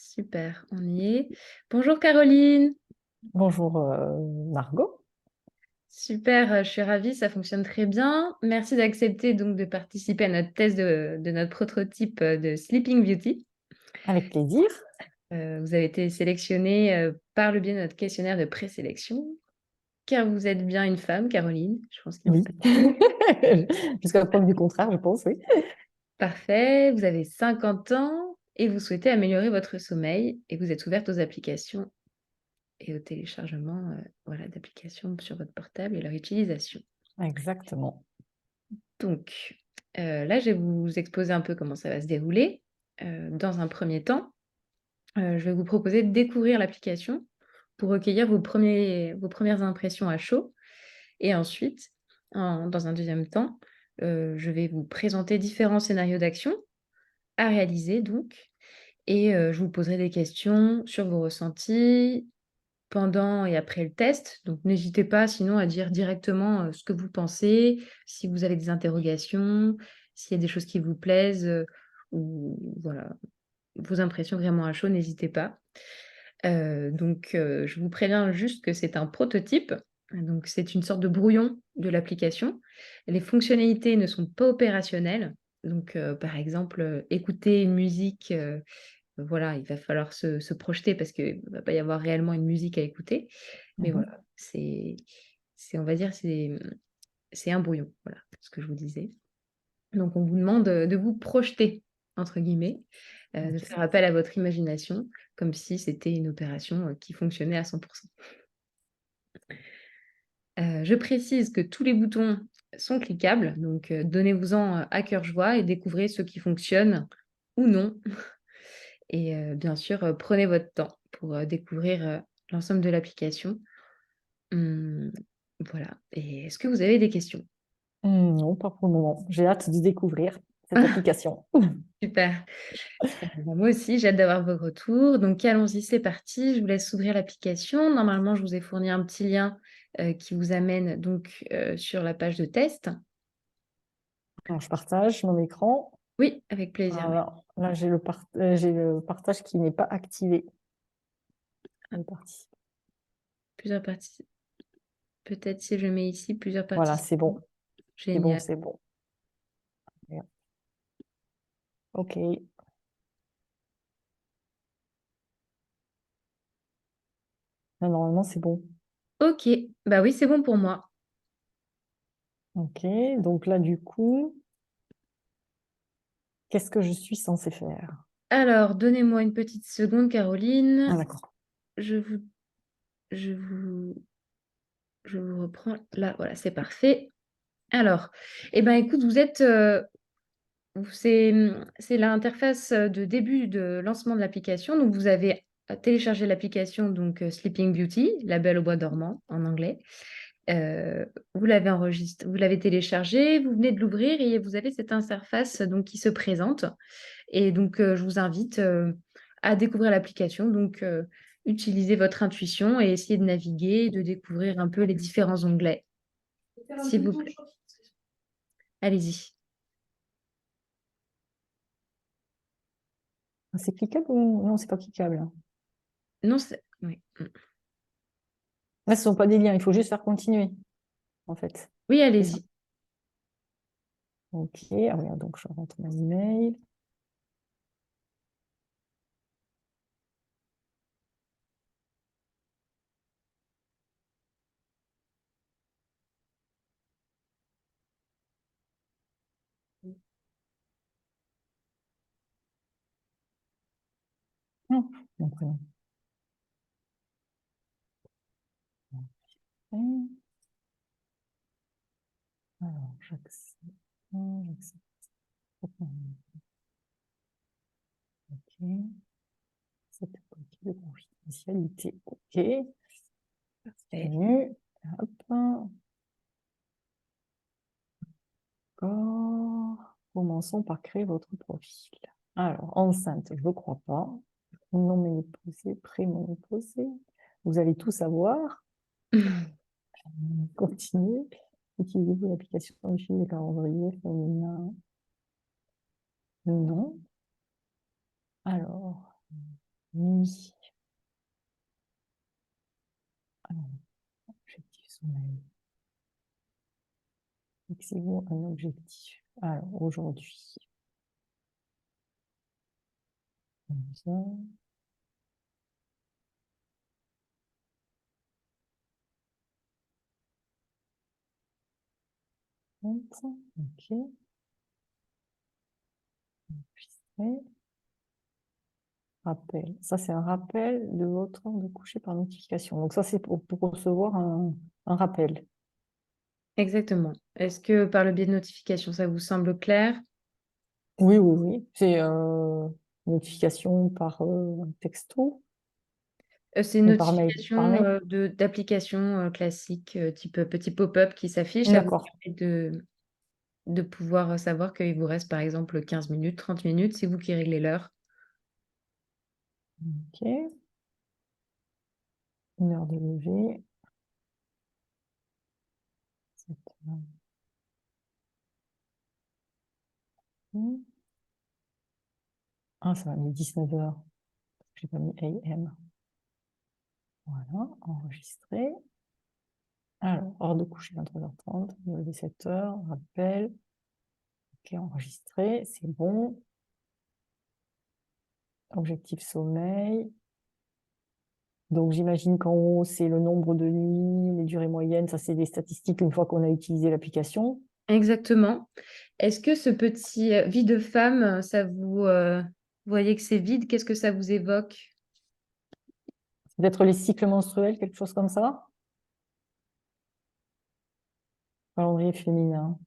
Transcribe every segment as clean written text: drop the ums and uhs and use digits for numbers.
Super, on y est. Bonjour Caroline. Bonjour Margot. Super, je suis ravie, ça fonctionne très bien. Merci d'accepter donc de participer à notre test de notre prototype de Sleeping Beauty. Avec plaisir. Vous avez été sélectionné par le biais de notre questionnaire de présélection, car vous êtes bien une femme, Caroline. Je pense qu'il n'y a Oui. pas de... Jusqu'à la preuve du contraire, je pense, oui. Parfait, vous avez 50 ans et vous souhaitez améliorer votre sommeil et vous êtes ouverte aux applications et au téléchargement voilà, d'applications sur votre portable et leur utilisation. Exactement. Donc, là, je vais vous exposer un peu comment ça va se dérouler. Dans un premier temps, je vais vous proposer de découvrir l'application pour recueillir vos premières impressions à chaud. Et ensuite, dans un deuxième temps, je vais vous présenter différents scénarios d'action à réaliser donc. Et je vous poserai des questions sur vos ressentis pendant et après le test. Donc, n'hésitez pas sinon à dire directement ce que vous pensez, si vous avez des interrogations, s'il y a des choses qui vous plaisent, ou voilà, vos impressions vraiment à chaud, n'hésitez pas. Je vous préviens juste que c'est un prototype. Donc, c'est une sorte de brouillon de l'application. Les fonctionnalités ne sont pas opérationnelles. Donc, par exemple, écouter une musique, voilà, il va falloir se projeter parce qu'il ne va pas y avoir réellement une musique à écouter. Mais Mhm. voilà, on va dire, c'est un brouillon, voilà, ce que je vous disais. Donc, on vous demande de vous projeter, entre guillemets, de Ok. faire appel à votre imagination, comme si c'était une opération qui fonctionnait à 100%. Je précise que tous les boutons sont cliquables, donc donnez-vous-en à cœur joie et découvrez ceux qui fonctionnent ou non. Et bien sûr, prenez votre temps pour découvrir l'ensemble de l'application. Hum, voilà. Et est-ce que vous avez des questions? Non, pas pour le moment. J'ai hâte de découvrir cette application. Super. Moi aussi, j'ai hâte d'avoir vos retours. Donc, allons-y, c'est parti. Je vous laisse ouvrir l'application. Normalement, je vous ai fourni un petit lien qui vous amène donc sur la page de test. Alors, je partage mon écran. Oui, avec plaisir. Oui. Alors, là, j'ai le partage qui n'est pas activé. Ah, Je participe. plusieurs parties. Peut-être si je mets ici plusieurs Voilà, participants. c'est bon. C'est bon, Génial. c'est bon. Regarde. OK. Là, normalement, c'est bon. Ok, bah oui, c'est bon pour moi. OK. Donc là, du coup, qu'est-ce que je suis censée faire? Alors, donnez-moi une petite seconde, Ah, Caroline. d'accord. Je vous, je vous, je vous reprends là. Voilà, c'est parfait. Alors, eh ben, écoute, c'est l'interface de début de lancement de l'application. Donc, vous avez téléchargé l'application donc Sleeping Beauty, La Belle au bois dormant en anglais. Vous l'avez enregistré, vous l'avez téléchargé, vous venez de l'ouvrir et vous avez cette interface donc qui se présente. Et donc, je vous invite à découvrir l'application. Donc, utilisez votre intuition et essayez de naviguer, de découvrir un peu les différents onglets, s'il vous plaît. Allez-y. Ah, c'est cliquable ou non, c'est pas cliquable, hein. Non, oui. Là, ce ne sont pas des liens, il faut juste faire continuer, en fait. Oui, C'est ça. allez-y. OK, ah, regarde, donc je rentre mon email. Non, mon prénom. Alors, j'accepte. J'accepte. OK. Cette politique de confidentialité. OK. Parfait. Continue. Hop. D'accord. Commençons par créer votre profil. Alors, enceinte, je ne crois pas. Non ménopausé, préménopausé. Vous allez tout savoir. Continuez. Utilisez-vous l'application de fil de calendrier féminin? Non. Alors. nuit. Alors, objectif sommeil. Fixez-vous un objectif. Alors, aujourd'hui. Comme ça. Ok. Enregistré. Rappel. Ça, c'est un rappel de votre heure de coucher par notification. Donc, ça, c'est pour recevoir un rappel. Exactement. Est-ce que par le biais de notification, ça vous semble clair? Oui, oui, oui. C'est notification par texto C'est une ou par mail. Par notification mail. d'application classique, type petit pop-up qui s'affiche. Ça vous D'accord. permet de pouvoir savoir qu'il vous reste par exemple 15 minutes, 30 minutes, c'est vous qui réglez l'heure. Ok. Une heure de lever. 7 heures. Ah, ça va mis 19 heures. J'ai pas mis AM. Voilà, enregistré. Alors, heure de coucher 23h30, lever 7 heures, rappel. Ok, enregistré, c'est bon. Objectif sommeil. Donc, j'imagine qu'en haut, c'est le nombre de nuits, les durées moyennes. Ça, c'est des statistiques une fois qu'on a utilisé l'application. Exactement. Est-ce que ce petit vie de femme, vous voyez que c'est vide, qu'est-ce que ça vous évoque? Peut-être les cycles menstruels, quelque chose comme ça. Calendrier féminin.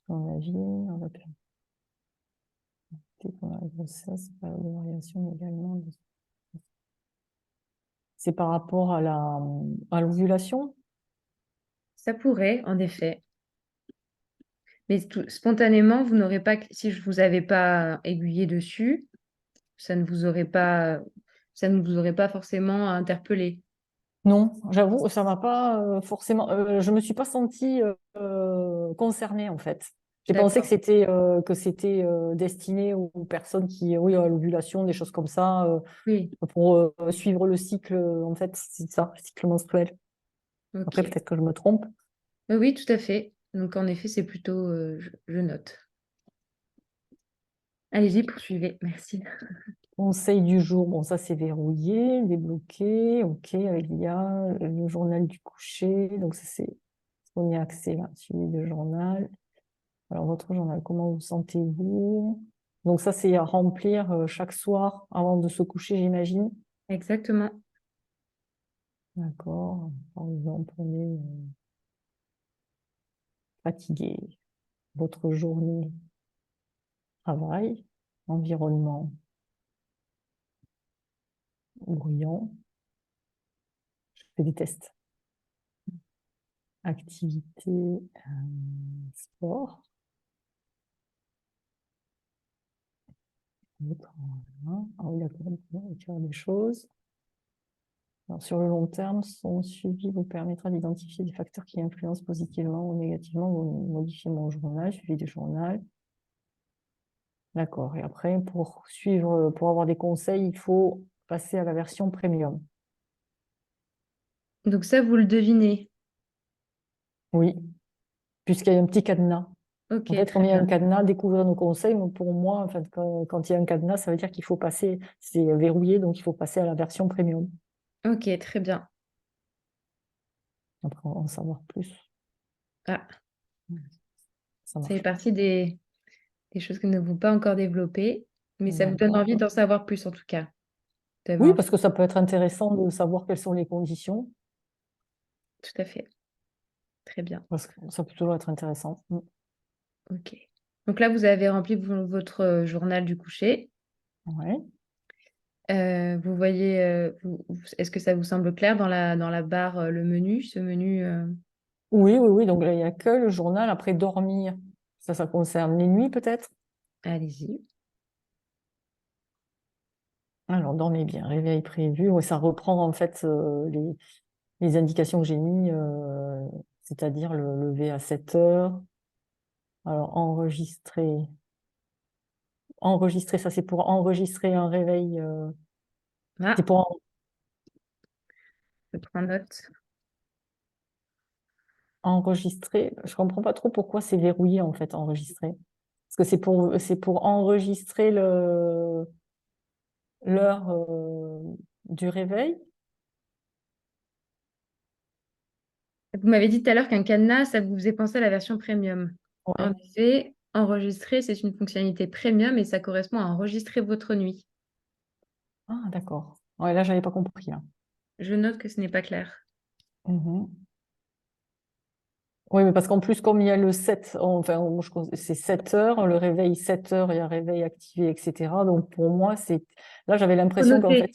Dans la vie, on va faire pendant la grossesse, période de variation également. C'est par rapport à l'ovulation? Ça pourrait, en effet. Mais spontanément, vous n'aurez pas, si je vous avais pas aiguillé dessus, ça ne vous aurait pas, ça ne vous aurait pas forcément interpellé. Non, j'avoue, ça m'a pas forcément. Je me suis pas sentie concernée en fait. J'ai pensé D'accord. que c'était destiné aux personnes qui, oui, à l'ovulation, des choses comme ça, Oui, pour suivre le cycle. En fait, c'est ça, le cycle menstruel. Après, ok. peut-être que je me trompe. Oui, oui, tout à fait. Donc, en effet, c'est plutôt, je note. Allez-y, poursuivez. Merci. Conseil du jour, bon, ça c'est verrouillé, débloqué, ok, avec l'IA, le journal du coucher. Donc, ça c'est on y a accès là, suivi de journal. Alors, votre journal, comment vous sentez-vous? Donc, ça, c'est à remplir chaque soir avant de se coucher, j'imagine. Exactement. D'accord. Par exemple, on est fatigué. Votre journée, travail, environnement bruyant. Je fais des tests. Activité, sport. Voilà. Ah oui, d'accord, on peut écrire des choses. Alors, sur le long terme, son suivi vous permettra d'identifier des facteurs qui influencent positivement ou négativement. Vous modifiez mon journal, suivi du journal. D'accord. Et après, pour suivre, pour avoir des conseils, il faut passer à la version premium. Donc ça, vous le devinez. Oui, puisqu'il y a un petit cadenas. Ok, En fait, très comme il y a un bien. cadenas, découvrir nos conseils, mais pour moi, en fait, quand il y a un cadenas, ça veut dire qu'il faut passer, c'est verrouillé, donc il faut passer à la version premium. Ok, très bien. Après, on va en savoir plus. Ah, Ça ça fait marche. partie des choses que nous n'avons pas encore développées, mais ça vous donne envie D'accord. d'en savoir plus en tout cas. Vous avez Oui, envie. parce que ça peut être intéressant de savoir quelles sont les conditions, Tout à fait. Très bien. parce que ça peut toujours être intéressant. Ok. Donc là, vous avez rempli votre journal du coucher. Ouais. Vous voyez, est-ce que ça vous semble clair dans la barre, le menu, ce menu Oui, oui, oui. Donc là, il n'y a que le journal. Après, dormir, ça concerne les nuits peut-être. allez-y. Alors, dormez bien, réveil prévu. Oui, ça reprend en fait les indications que j'ai mis, c'est-à-dire le lever à 7 heures. Alors, enregistrer. Enregistrer, ça c'est pour enregistrer un réveil. Ah, C'est pour je prends note. enregistrer. Je comprends pas trop pourquoi c'est verrouillé en fait, enregistrer. Parce que c'est pour enregistrer l'heure du réveil. Vous m'avez dit tout à l'heure qu'un cadenas, ça vous faisait penser à la version premium. En Ouais. effet, enregistrer, c'est une fonctionnalité premium et ça correspond à enregistrer votre nuit. Ah, d'accord. Ouais, là, j'avais pas compris, hein. Je note que ce n'est pas clair. Mhm. Oui, mais parce qu'en plus, comme il y a le 7, enfin, c'est 7 heures, le réveil 7 heures, il y a réveil activé, etc. Donc, pour moi, là, j'avais l'impression qu'en fait, Connoté.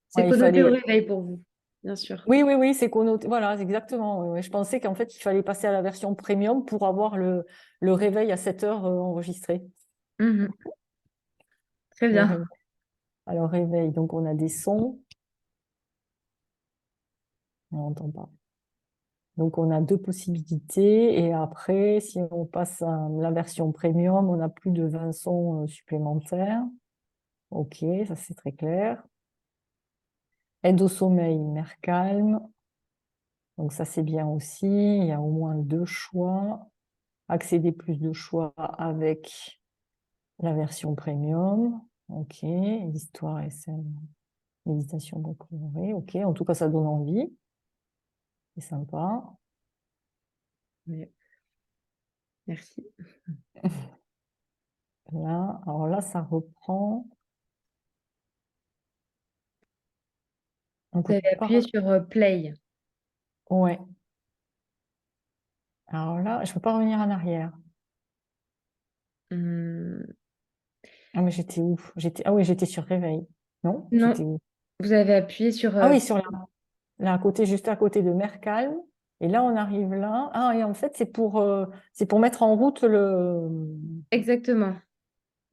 C'est ouais, il connoté au fallait. réveil pour vous, bien sûr. Oui, oui, oui, c'est connoté. Voilà, exactement. Oui, oui. Je pensais qu'en fait, il fallait passer à la version premium pour avoir le réveil à 7 heures enregistré. Mhm. Très Le bien. réveil. Alors, réveil, donc on a des sons, on n'entend pas. Donc, on a deux possibilités. Et après, si on passe à la version premium, on a plus de 20 sons supplémentaires. OK, ça c'est très clair. Aide au sommeil, mer calme. Donc, ça c'est bien aussi. Il y a au moins deux choix. Accéder plus de choix avec la version premium. OK. Histoire, SM, méditation, donc, oui, OK. En tout cas, ça donne envie. C'est sympa. Mais- Merci. Là, alors là, ça reprend. On Vous peut avez appuyé pas. sur Play. Ouais. Alors là, je peux pas revenir en arrière. Hum, Ah, mais j'étais où? Ah oui, j'étais sur réveil. Non? Non, J'étais où? vous avez appuyé sur Ah oui, là à côté, juste à côté de Mercalm. Et là, on arrive là. Ah, et en fait, c'est pour mettre en route exactement.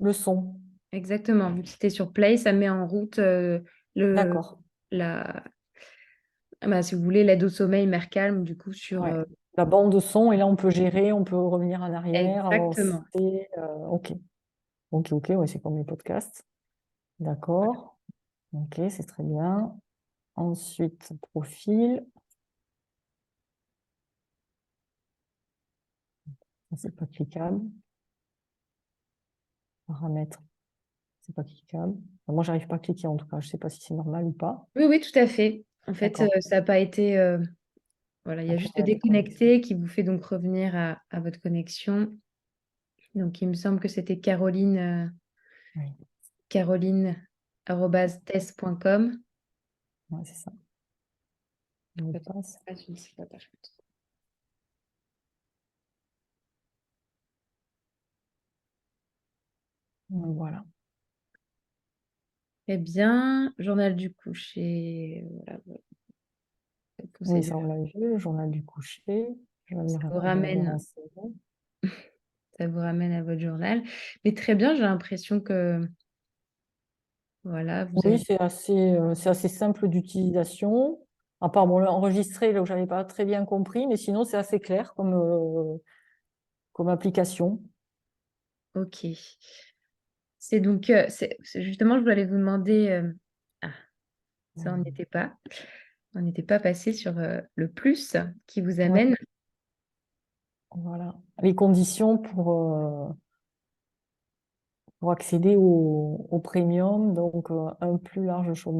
le son. Exactement. Vu que c'était sur Play, ça met en route le, D'accord. la, bah, si vous voulez, l'aide au sommeil, mer calme, du coup, sur. Ouais. La bande de son, et là, on peut gérer, on peut revenir en arrière, Exactement. avancer. OK. OK, OK, ouais, c'est comme les podcasts. D'accord. OK, c'est très bien. Ensuite, profil. Ça, c'est pas cliquable. Paramètres, c'est pas cliquable. Enfin, moi, j'arrive pas à cliquer en tout cas. Je sais pas si c'est normal ou pas. Oui, oui, tout à fait. En fait, D'accord. ça n'a pas été. Voilà, il y a Après, juste il y a des connexions. déconnecter qui vous fait donc revenir à votre connexion. Donc, il me semble que c'était Caroline, Oui, caroline@test.com. ouais, c'est ça. Mot de passe. Ah, je ne sais pas, par contre. Donc, voilà. Très bien. Journal du coucher. Voilà, Oui, conseil de ça, on l'a vu. Le journal du coucher. ça vous Je vais me ramène, renseigner. ça vous ramène à votre journal. Mais très bien, j'ai l'impression que voilà, vous Oui, avez. c'est assez simple d'utilisation. À part, bon, l'enregistrer, là où j'avais pas très bien compris, mais sinon, c'est assez clair comme application. Ok. C'est donc, justement, je voulais vous demander. Ah, ça, on n'y était pas. On n'était pas passé sur le plus qui vous Ouais, amène. voilà. Les conditions pour accéder au premium, donc un plus large choix